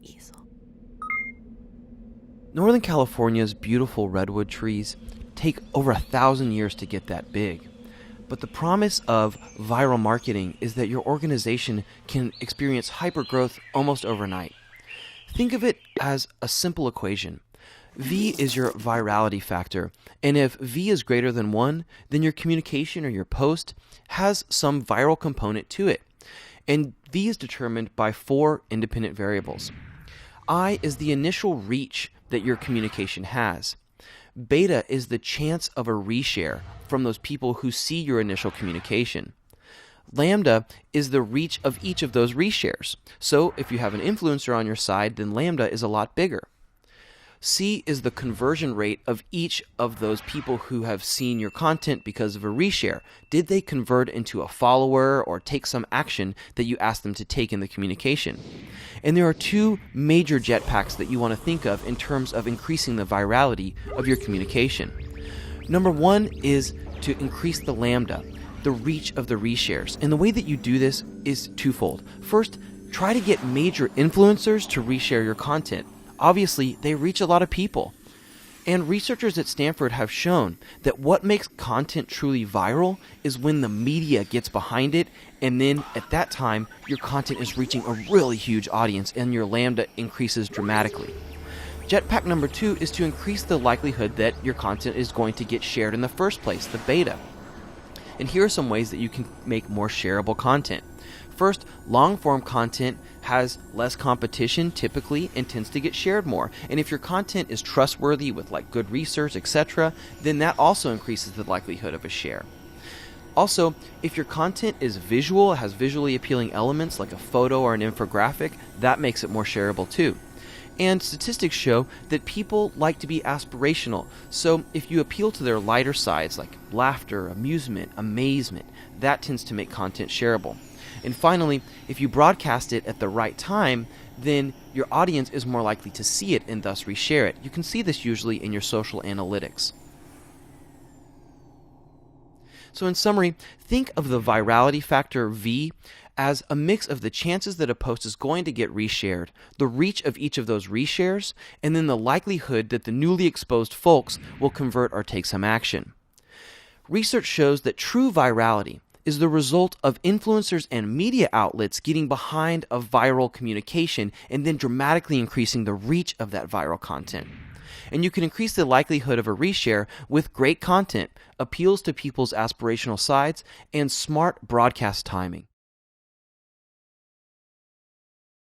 easel. Northern California's beautiful redwood trees take over 1,000 years to get that big. But the promise of viral marketing is that your organization can experience hypergrowth almost overnight. Think of it as a simple equation. V is your virality factor, and if V is greater than 1, then your communication or your post has some viral component to it. And V is determined by 4 independent variables. I is the initial reach that your communication has. Beta is the chance of a reshare from those people who see your initial communication. Lambda is the reach of each of those reshares. So if you have an influencer on your side, then lambda is a lot bigger. C is the conversion rate of each of those people who have seen your content because of a reshare. Did they convert into a follower or take some action that you asked them to take in the communication? And there are 2 major jetpacks that you want to think of in terms of increasing the virality of your communication. Number 1 is to increase the lambda, the reach of the reshares. And the way that you do this is twofold. First, try to get major influencers to reshare your content. Obviously, they reach a lot of people. And researchers at Stanford have shown that what makes content truly viral is when the media gets behind it, and then at that time, your content is reaching a really huge audience and your lambda increases dramatically. Jetpack number 2 is to increase the likelihood that your content is going to get shared in the first place, the beta. And here are some ways that you can make more shareable content. First, long-form content has less competition typically and tends to get shared more. And if your content is trustworthy with like good research, etc., then that also increases the likelihood of a share. Also, if your content is visual, has visually appealing elements like a photo or an infographic, that makes it more shareable too. And statistics show that people like to be aspirational, so if you appeal to their lighter sides like laughter, amusement, amazement, that tends to make content shareable. And finally, if you broadcast it at the right time, then your audience is more likely to see it and thus reshare it. You can see this usually in your social analytics. So in summary, think of the virality factor V as a mix of the chances that a post is going to get reshared, the reach of each of those reshares, and then the likelihood that the newly exposed folks will convert or take some action. Research shows that true virality is the result of influencers and media outlets getting behind a viral communication and then dramatically increasing the reach of that viral content. And you can increase the likelihood of a reshare with great content, appeals to people's aspirational sides, and smart broadcast timing.